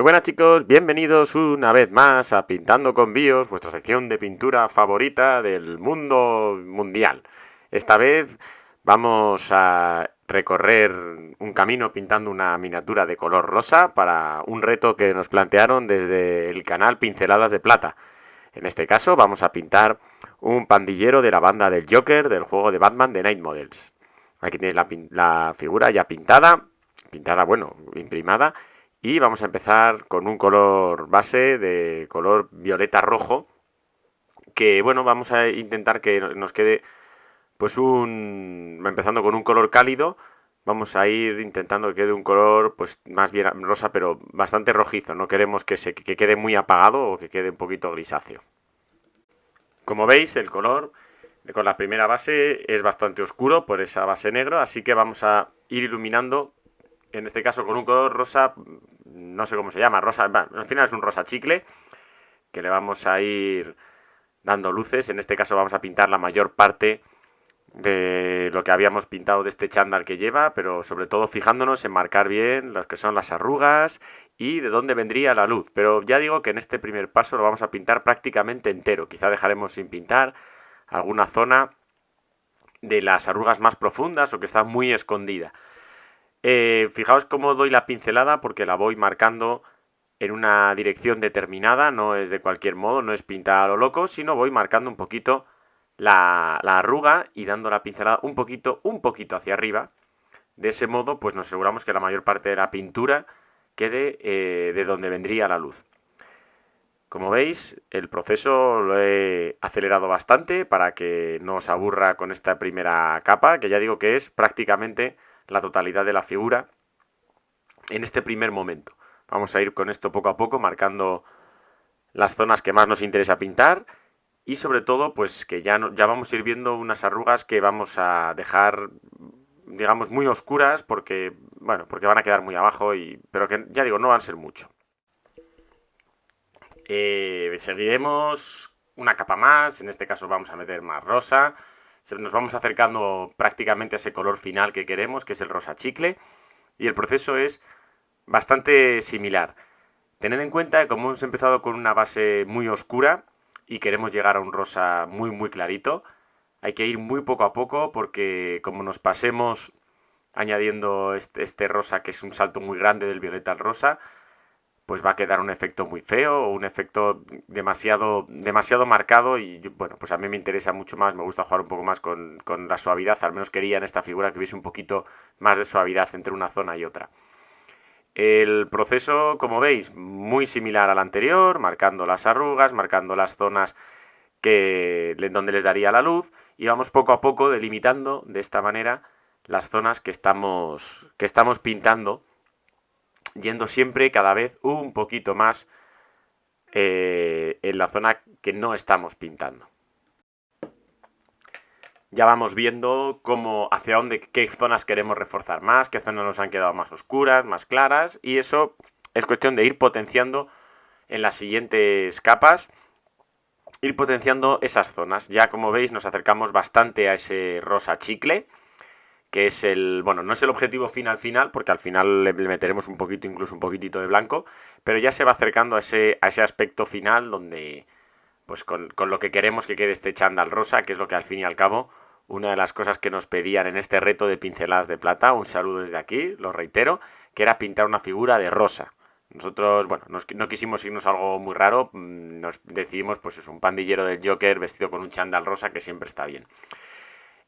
buenas chicos, bienvenidos una vez más a Pintando con Bios, vuestra sección de pintura favorita del mundo mundial. Esta vez vamos a recorrer un camino pintando una miniatura de color rosa para un reto que nos plantearon desde el canal Pinceladas de Plata. En este caso vamos a pintar un pandillero de la banda del Joker del juego de Batman de Night Models. Aquí tenéis la figura ya pintada, bueno, imprimada. Y vamos a empezar con un color base de color violeta rojo. Que bueno, vamos a intentar que nos quede pues empezando con un color cálido. Vamos a ir intentando que quede un color pues más bien rosa, pero bastante rojizo. No queremos que quede muy apagado o que quede un poquito grisáceo. Como veis, el color con la primera base es bastante oscuro por esa base negro, así que vamos a ir iluminando, en este caso con un color rosa, no sé cómo se llama, rosa, al final es un rosa chicle, que le vamos a ir dando luces. En este caso vamos a pintar la mayor parte de lo que habíamos pintado de este chándal que lleva, pero sobre todo fijándonos en marcar bien lo que son las arrugas y de dónde vendría la luz. Pero ya digo que en este primer paso lo vamos a pintar prácticamente entero. Quizá dejaremos sin pintar alguna zona de las arrugas más profundas o que está muy escondida. Fijaos cómo doy la pincelada, porque la voy marcando en una dirección determinada, no es de cualquier modo, no es pintar a lo loco, sino voy marcando un poquito la arruga y dando la pincelada un poquito hacia arriba. De ese modo, pues nos aseguramos que la mayor parte de la pintura quede de donde vendría la luz. Como veis, el proceso lo he acelerado bastante para que no os aburra con esta primera capa, que ya digo que es prácticamente la totalidad de la figura en este primer momento. Vamos a ir con esto poco a poco, marcando las zonas que más nos interesa pintar y sobre todo pues que ya vamos a ir viendo unas arrugas que vamos a dejar, digamos, muy oscuras porque van a quedar muy abajo, pero que ya digo, no van a ser mucho. Seguiremos una capa más, en este caso vamos a meter más rosa. Nos vamos acercando prácticamente a ese color final que queremos, que es el rosa chicle, y el proceso es bastante similar. Tened en cuenta que como hemos empezado con una base muy oscura y queremos llegar a un rosa muy clarito, hay que ir muy poco a poco, porque como nos pasemos añadiendo este rosa, que es un salto muy grande del violeta al rosa, pues va a quedar un efecto muy feo o un efecto demasiado marcado. Y bueno, pues a mí me interesa mucho más, me gusta jugar un poco más con la suavidad. Al menos quería en esta figura que hubiese un poquito más de suavidad entre una zona y otra. El proceso, como veis, muy similar al anterior, marcando las arrugas, marcando las zonas donde les daría la luz, y vamos poco a poco delimitando de esta manera las zonas que estamos pintando, yendo siempre cada vez un poquito más en la zona que no estamos pintando. Ya vamos viendo qué zonas queremos reforzar más, qué zonas nos han quedado más oscuras, más claras, y eso es cuestión de ir potenciando en las siguientes capas, ir potenciando esas zonas. Ya como veis nos acercamos bastante a ese rosa chicle, que es no es el objetivo final, porque al final le meteremos incluso un poquitito de blanco, pero ya se va acercando a ese aspecto final donde, pues con lo que queremos que quede este chándal rosa, que es lo que al fin y al cabo, una de las cosas que nos pedían en este reto de Pinceladas de Plata, un saludo desde aquí, lo reitero, que era pintar una figura de rosa. Nosotros, no quisimos irnos a algo muy raro, nos decidimos, pues es un pandillero del Joker vestido con un chándal rosa, que siempre está bien.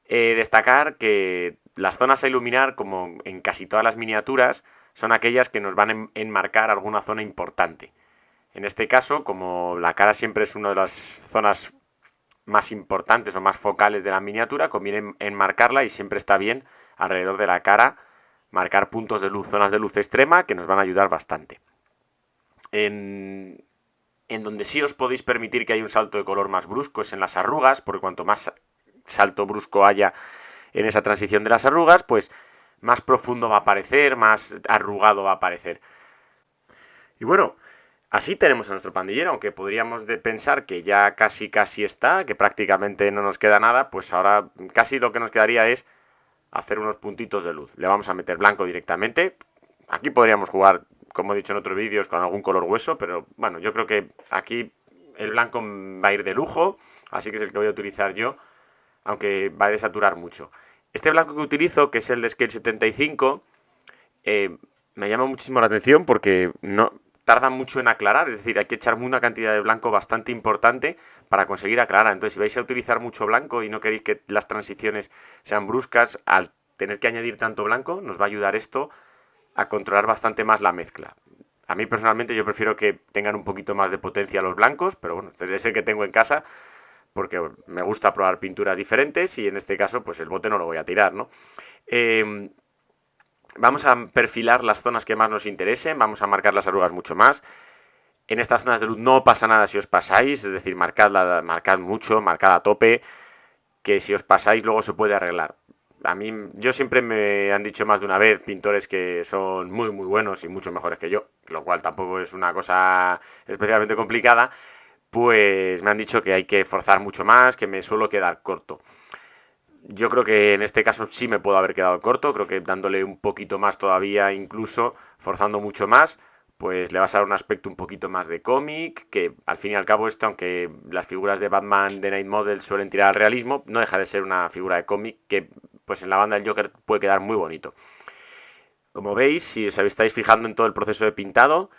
Destacar que las zonas a iluminar, como en casi todas las miniaturas, son aquellas que nos van a enmarcar alguna zona importante. En este caso, como la cara siempre es una de las zonas más importantes o más focales de la miniatura, conviene enmarcarla, y siempre está bien alrededor de la cara marcar puntos de luz, zonas de luz extrema, que nos van a ayudar bastante. En donde sí os podéis permitir que haya un salto de color más brusco es en las arrugas, porque cuanto más salto brusco haya en esa transición de las arrugas, pues más profundo va a parecer, más arrugado va a parecer. Y bueno, así tenemos a nuestro pandillero, aunque podríamos pensar que ya casi está, que prácticamente no nos queda nada, pues ahora casi lo que nos quedaría es hacer unos puntitos de luz. Le vamos a meter blanco directamente. Aquí podríamos jugar como he dicho en otros vídeos, con algún color hueso, pero bueno, yo creo que aquí el blanco va a ir de lujo, así que es el que voy a utilizar yo, aunque va a desaturar mucho. Este blanco que utilizo, que es el de Scale 75, eh, me llama muchísimo la atención porque no tarda mucho en aclarar, es decir, hay que echar una cantidad de blanco bastante importante para conseguir aclarar. Entonces, si vais a utilizar mucho blanco y no queréis que las transiciones sean bruscas, al tener que añadir tanto blanco, nos va a ayudar esto a controlar bastante más la mezcla. A mí personalmente yo prefiero que tengan un poquito más de potencia los blancos, pero bueno, este es el que tengo en casa porque me gusta probar pinturas diferentes y en este caso pues el bote no lo voy a tirar, ¿no? Eh, Vamos a perfilar las zonas que más nos interesen, vamos a marcar las arrugas mucho más. En estas zonas de luz no pasa nada si os pasáis, es decir, marcad mucho, marcad a tope, que si os pasáis luego se puede arreglar. Yo siempre me han dicho más de una vez pintores que son muy muy buenos y mucho mejores que yo, lo cual tampoco es una cosa especialmente complicada, pues me han dicho que hay que forzar mucho más, que me suelo quedar corto. Yo creo que en este caso sí me puedo haber quedado corto, creo que dándole un poquito más todavía, incluso forzando mucho más, pues le vas a dar un aspecto un poquito más de cómic, que al fin y al cabo esto, aunque las figuras de Batman de Night Model suelen tirar al realismo, no deja de ser una figura de cómic que pues en la banda del Joker puede quedar muy bonito. Como veis, si os estáis fijando en todo el proceso de pintado,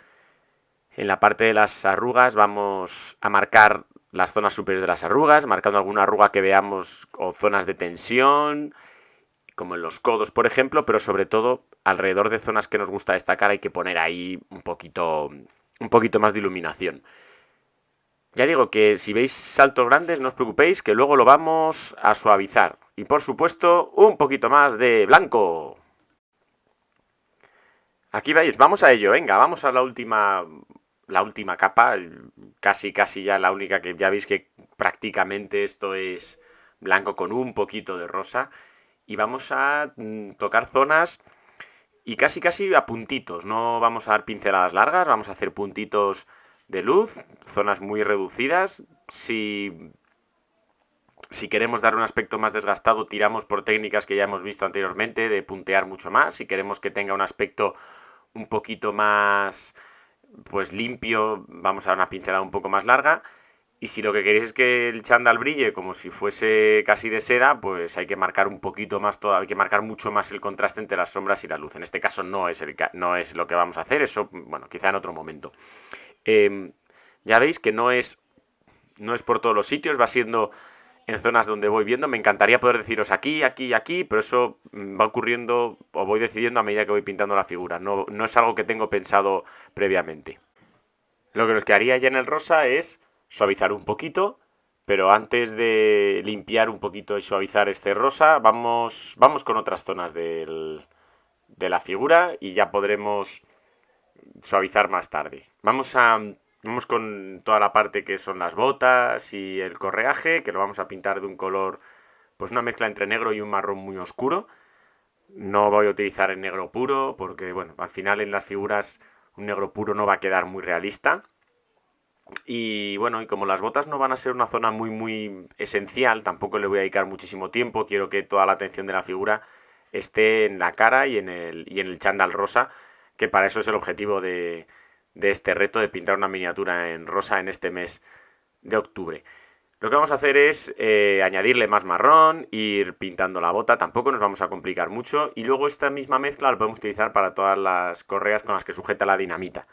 en la parte de las arrugas vamos a marcar las zonas superiores de las arrugas, marcando alguna arruga que veamos o zonas de tensión, como en los codos, por ejemplo, pero sobre todo alrededor de zonas que nos gusta destacar hay que poner ahí un poquito más de iluminación. Ya digo que si veis saltos grandes no os preocupéis que luego lo vamos a suavizar. Y por supuesto un poquito más de blanco. Aquí veis, vamos a ello, venga, vamos a la última capa, casi ya la única que ya veis que prácticamente esto es blanco con un poquito de rosa. Y vamos a tocar zonas y casi a puntitos, no vamos a dar pinceladas largas, vamos a hacer puntitos de luz, zonas muy reducidas. Si queremos dar un aspecto más desgastado, tiramos por técnicas que ya hemos visto anteriormente, de puntear mucho más. Si queremos que tenga un aspecto un poquito más pues limpio, vamos a dar una pincelada un poco más larga. Y si lo que queréis es que el chándal brille como si fuese casi de seda, pues hay que marcar un poquito más todo, hay que marcar mucho más el contraste entre las sombras y la luz. En este caso no es lo que vamos a hacer, eso, bueno, quizá en otro momento. Eh, ya veis que no es por todos los sitios, va siendo en zonas donde voy viendo. Me encantaría poder deciros aquí, aquí y aquí, pero eso va ocurriendo o voy decidiendo a medida que voy pintando la figura. No es algo que tengo pensado previamente. Lo que nos quedaría ya en el rosa es suavizar un poquito, pero antes de limpiar un poquito y suavizar este rosa, vamos con otras zonas de la figura y ya podremos suavizar más tarde. Vamos con toda la parte que son las botas y el correaje, que lo vamos a pintar de un color, pues una mezcla entre negro y un marrón muy oscuro. No voy a utilizar el negro puro porque, bueno, al final en las figuras un negro puro no va a quedar muy realista. Y bueno, y como las botas no van a ser una zona muy esencial, tampoco le voy a dedicar muchísimo tiempo. Quiero que toda la atención de la figura esté en la cara y en el chándal rosa, que para eso es el objetivo de este reto de pintar una miniatura en rosa en este mes de octubre. Lo que vamos a hacer es añadirle más marrón, ir pintando la bota, tampoco nos vamos a complicar mucho. Y luego esta misma mezcla la podemos utilizar para todas las correas con las que sujeta la dinamita.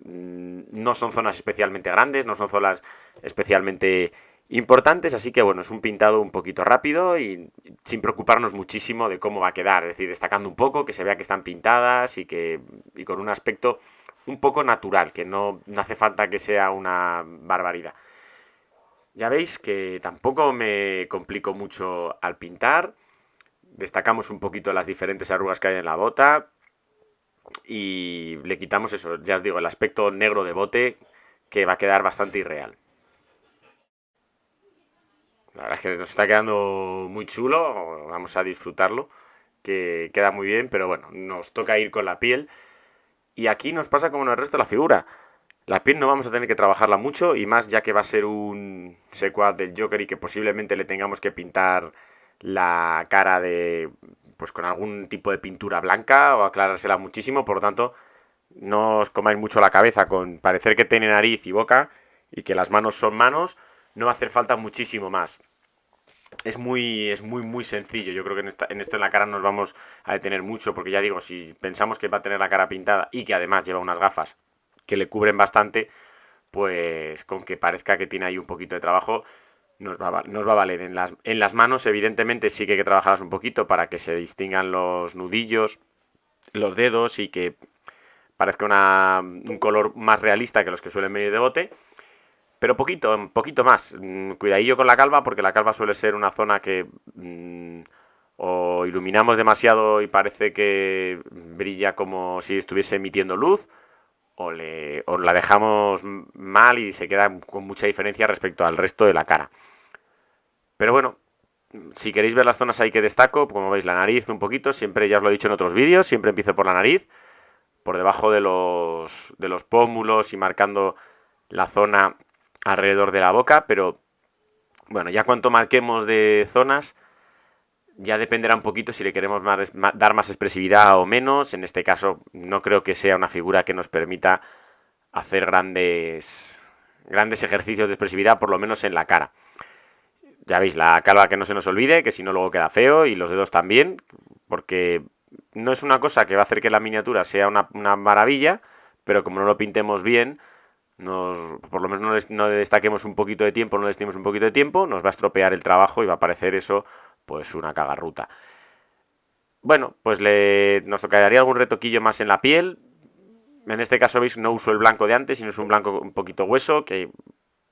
No son zonas especialmente grandes, no son zonas especialmente importantes, así que bueno, es un pintado un poquito rápido y sin preocuparnos muchísimo de cómo va a quedar, es decir, destacando un poco, que se vea que están pintadas y con un aspecto un poco natural, que no hace falta que sea una barbaridad. Ya veis que tampoco me complico mucho al pintar, destacamos un poquito las diferentes arrugas que hay en la bota, y le quitamos eso, ya os digo, el aspecto negro de bote que va a quedar bastante irreal. La verdad es que nos está quedando muy chulo, vamos a disfrutarlo, que queda muy bien, pero bueno, nos toca ir con la piel. Y aquí nos pasa como en el resto de la figura. La piel no vamos a tener que trabajarla mucho y más ya que va a ser un secuaz del Joker y que posiblemente le tengamos que pintar la cara de pues con algún tipo de pintura blanca o aclarársela muchísimo, por lo tanto no os comáis mucho la cabeza con parecer que tiene nariz y boca y que las manos son manos, no va a hacer falta muchísimo más. Muy sencillo. Yo creo que en esto en la cara nos vamos a detener mucho, porque ya digo, si pensamos que va a tener la cara pintada y que además lleva unas gafas que le cubren bastante, pues con que parezca que tiene ahí un poquito de trabajo, nos va a valer. En las manos, evidentemente, sí que hay que trabajarlas un poquito para que se distingan los nudillos, los dedos y que parezca un color más realista que los que suelen venir de bote. Pero poquito, poquito más. Cuidadillo con la calva, porque la calva suele ser una zona que o iluminamos demasiado y parece que brilla como si estuviese emitiendo luz, o la dejamos mal y se queda con mucha diferencia respecto al resto de la cara. Pero bueno, si queréis ver las zonas ahí que destaco, como veis, la nariz un poquito, siempre ya os lo he dicho en otros vídeos, siempre empiezo por la nariz, por debajo de los pómulos y marcando la zona alrededor de la boca, pero bueno, ya cuanto marquemos de zonas, ya dependerá un poquito si le queremos dar más expresividad o menos. En este caso, no creo que sea una figura que nos permita hacer grandes ejercicios de expresividad, por lo menos en la cara. Ya veis, la calva que no se nos olvide, que si no luego queda feo, y los dedos también, porque no es una cosa que va a hacer que la miniatura sea una maravilla, pero como no lo pintemos bien, por lo menos no le destaquemos un poquito de tiempo, no le destemos un poquito de tiempo, nos va a estropear el trabajo y va a parecer eso pues una cagarruta. Bueno, pues nos quedaría algún retoquillo más en la piel. En este caso, veis, no uso el blanco de antes, sino es un blanco un poquito hueso, que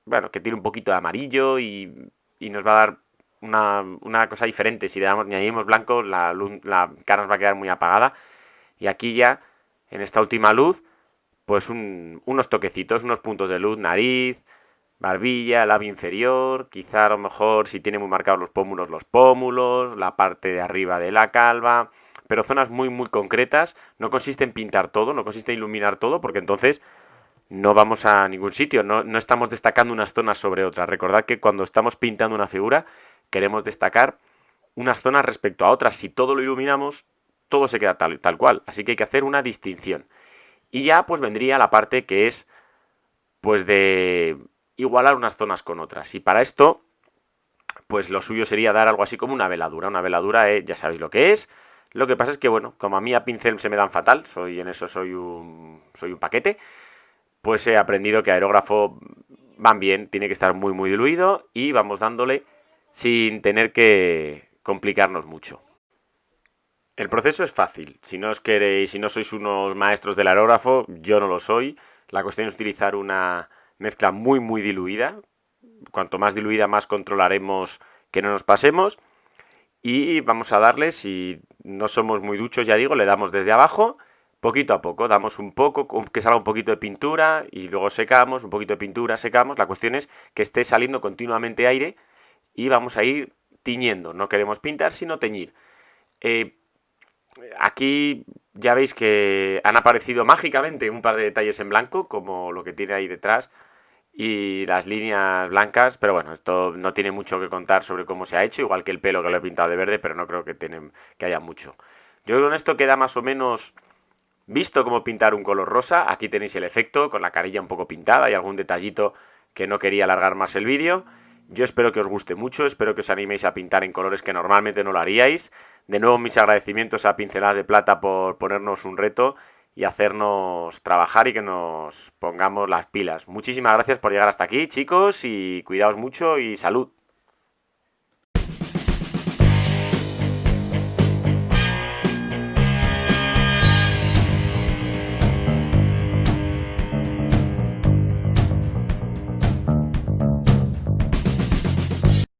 bueno, que tiene un poquito de amarillo y nos va a dar una cosa diferente. Si le añadimos blanco, la cara nos va a quedar muy apagada. Y aquí ya, en esta última luz, pues unos toquecitos, unos puntos de luz, nariz, barbilla, labio inferior, quizá a lo mejor si tiene muy marcados los pómulos, la parte de arriba de la calva, pero zonas muy concretas. No consiste en pintar todo, no consiste en iluminar todo, porque entonces no vamos a ningún sitio, no estamos destacando unas zonas sobre otras. Recordad que cuando estamos pintando una figura queremos destacar unas zonas respecto a otras. Si todo lo iluminamos, todo se queda tal cual, así que hay que hacer una distinción. Y ya pues vendría la parte que es pues de igualar unas zonas con otras. Y para esto, pues lo suyo sería dar algo así como una veladura. Una veladura, ya sabéis lo que es. Lo que pasa es que, bueno, como a mí a pincel se me dan fatal, soy un paquete, pues he aprendido que aerógrafo van bien, tiene que estar muy diluido y vamos dándole sin tener que complicarnos mucho. El proceso es fácil. Si no os queréis, si no sois unos maestros del aerógrafo, yo no lo soy. La cuestión es utilizar una mezcla muy diluida. Cuanto más diluida, más controlaremos que no nos pasemos. Y vamos a darle, si no somos muy duchos, ya digo, le damos desde abajo, poquito a poco. Damos un poco, que salga un poquito de pintura y luego secamos, un poquito de pintura, secamos. La cuestión es que esté saliendo continuamente aire y vamos a ir tiñendo. No queremos pintar, sino teñir. Aquí ya veis que han aparecido mágicamente un par de detalles en blanco, como lo que tiene ahí detrás, y las líneas blancas, pero bueno, esto no tiene mucho que contar sobre cómo se ha hecho, igual que el pelo que lo he pintado de verde, pero no creo que haya mucho. Yo creo que con esto queda más o menos visto cómo pintar un color rosa. Aquí tenéis el efecto, con la carilla un poco pintada y algún detallito que no quería alargar más el vídeo. Yo espero que os guste mucho, espero que os animéis a pintar en colores que normalmente no lo haríais. De nuevo, mis agradecimientos a Pinceladas de Plata por ponernos un reto y hacernos trabajar y que nos pongamos las pilas. Muchísimas gracias por llegar hasta aquí, chicos, y cuidaos mucho y salud.